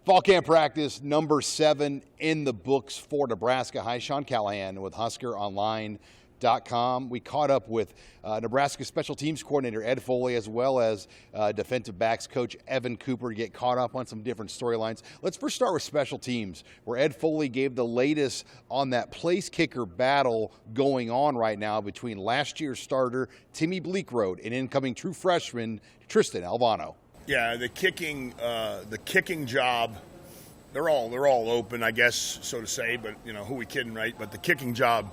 Fall camp practice number 7 in the books for Nebraska. Hi, Sean Callahan with HuskerOnline.com. We caught up with Nebraska special teams coordinator Ed Foley, as well as defensive backs coach Evan Cooper, to get caught up on some different storylines. Let's first start with special teams, where Ed Foley gave the latest on that place kicker battle going on right now between last year's starter Timmy Bleekrode and incoming true freshman Tristan Alvano. Yeah, the kicking job, they're all open, I guess, so to say. But who we kidding, right? But the kicking job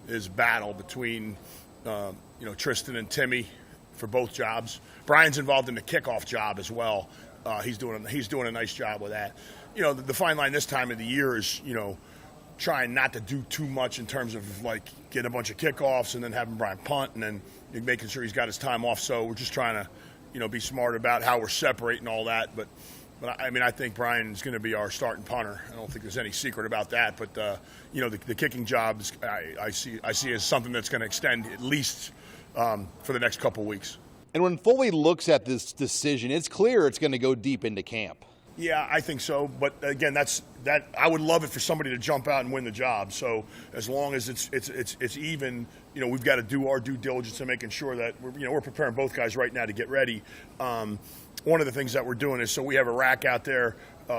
is battle between Tristan and Timmy for both jobs. Brian's involved in the kickoff job as well. He's doing a nice job with that. The fine line this time of the year is trying not to do too much in terms of like getting a bunch of kickoffs and then having Brian punt and then making sure he's got his time off. So we're just trying to be smart about how we're separating all that. But I mean, I think Brian's going to be our starting punter. I don't think there's any secret about that. But the kicking jobs, I see as something that's going to extend at least for the next couple weeks. And when Foley looks at this decision, it's clear it's going to go deep into camp. Yeah, I think so. But again, that I would love it for somebody to jump out and win the job. So as long as it's even, we've got to do our due diligence in making sure that we're preparing both guys right now to get ready. One of the things that we're doing is, so we have a rack out there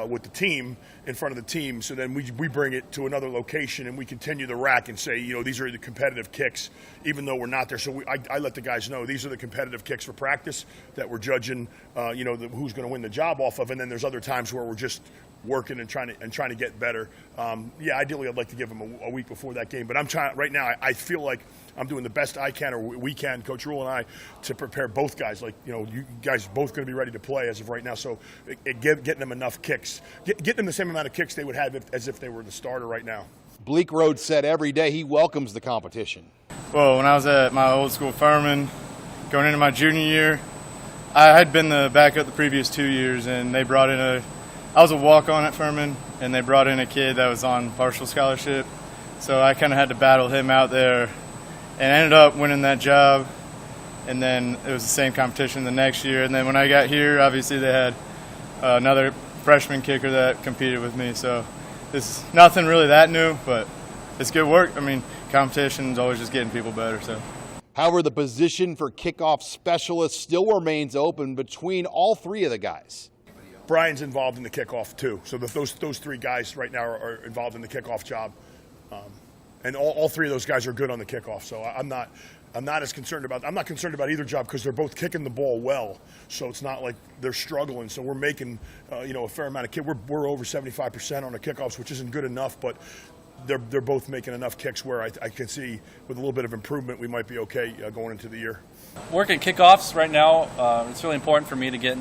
with the team, in front of the team, so then we bring it to another location and we continue the rack and say, these are the competitive kicks, even though we're not there. So I let the guys know these are the competitive kicks for practice that we're judging, who's going to win the job off of. And then there's other times where we're just working and trying to get better. Ideally I'd like to give them a week before that game, but I'm trying right now. I feel like I'm doing the best I can, or we can, Coach Rule and I, to prepare both guys. Like, you guys both going to be ready to play as of right now. So getting them enough kicks, getting them the same amount of kicks they would have as if they were the starter right now. Bleekrode said every day he welcomes the competition. Well, when I was at my old school Furman, going into my junior year, I had been the backup the previous 2 years, and they brought in I was a walk-on at Furman, and they brought in a kid that was on partial scholarship. So I kind of had to battle him out there, and ended up winning that job. And then it was the same competition the next year. And then when I got here, obviously they had another freshman kicker that competed with me. So it's nothing really that new, but it's good work. I mean, competition is always just getting people better. So. However, the position for kickoff specialist still remains open between all three of the guys. Brian's involved in the kickoff too. So those three guys right now are involved in the kickoff job. And all three of those guys are good on the kickoff. So I'm not concerned about either job, because they're both kicking the ball well. So it's not like they're struggling. So we're making a fair amount of kick. We're over 75% on the kickoffs, which isn't good enough, but they're both making enough kicks where I can see with a little bit of improvement we might be okay going into the year. Working kickoffs right now, it's really important for me to get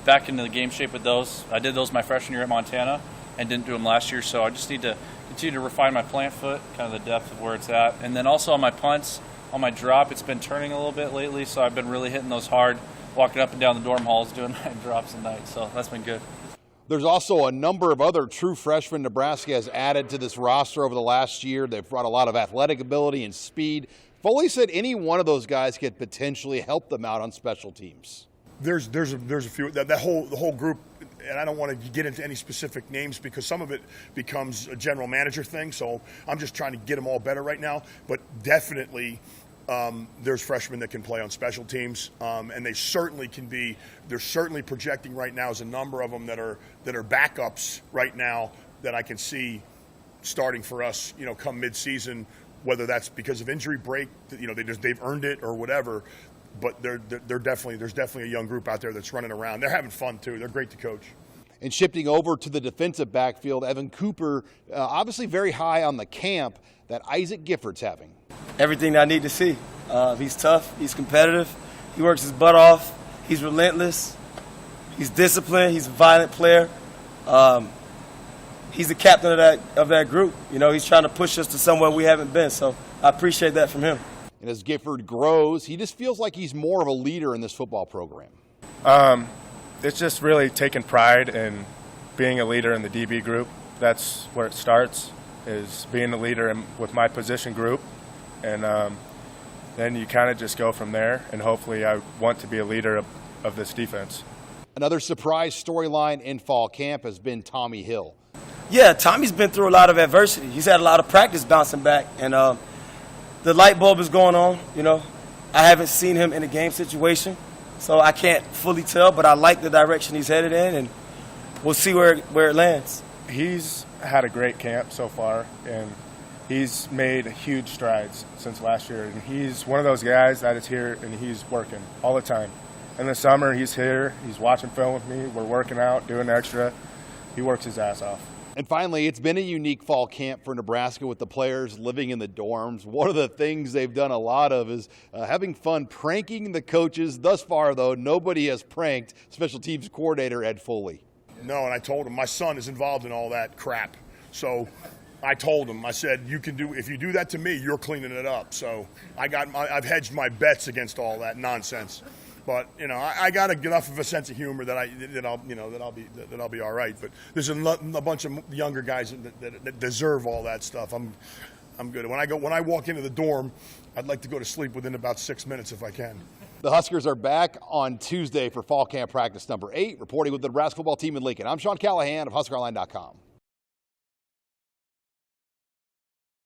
back into the game shape with those. I did those my freshman year at Montana and didn't do them last year, so I just need to continue to refine my plant foot, kind of the depth of where it's at. And then also on my punts, on my drop, it's been turning a little bit lately, so I've been really hitting those hard, walking up and down the dorm halls doing my drops at night, so that's been good. There's also a number of other true freshmen Nebraska has added to this roster over the last year. They've brought a lot of athletic ability and speed. Foley said any one of those guys could potentially help them out on special teams. There's a few, the whole group, and I don't want to get into any specific names because some of it becomes a general manager thing, so I'm just trying to get them all better right now. But definitely there's freshmen that can play on special teams, and they certainly can be. They're certainly projecting right now as a number of them that are backups right now that I can see starting for us, come mid-season, whether that's because of injury break, they've earned it or whatever. But there's definitely a young group out there that's running around. They're having fun too. They're great to coach. And shifting over to the defensive backfield, Evan Cooper, obviously very high on the camp that Isaac Gifford's having. Everything I need to see. He's tough. He's competitive. He works his butt off. He's relentless. He's disciplined. He's a violent player. He's the captain of that group. He's trying to push us to somewhere we haven't been. So I appreciate that from him. And as Gifford grows, he just feels like he's more of a leader in this football program. It's just really taking pride in being a leader in the DB group. That's where it starts, is being a leader with my position group. And then you kind of just go from there, and hopefully I want to be a leader of this defense. Another surprise storyline in fall camp has been Tommy Hill. Yeah, Tommy's been through a lot of adversity. He's had a lot of practice bouncing back, and the light bulb is going on. You know, I haven't seen him in a game situation, so I can't fully tell, but I like the direction he's headed in, and we'll see where it lands. He's had a great camp so far, and he's made huge strides since last year. And he's one of those guys that is here and he's working all the time. In the summer, he's here, he's watching film with me, we're working out, doing extra. He works his ass off. And finally, it's been a unique fall camp for Nebraska with the players living in the dorms. One of the things they've done a lot of is having fun pranking the coaches. Thus far, though, nobody has pranked special teams coordinator Ed Foley. No, and I told him my son is involved in all that crap. So I told him, I said, if you do that to me, you're cleaning it up. So I've hedged my bets against all that nonsense. But you know, I got enough of a sense of humor that I'll be all right. But there's a bunch of younger guys that deserve all that stuff. I'm good. When I walk into the dorm, I'd like to go to sleep within about 6 minutes if I can. The Huskers are back on Tuesday for fall camp practice number 8. Reporting with the Nebraska football team in Lincoln, I'm Sean Callahan of HuskerOnline.com.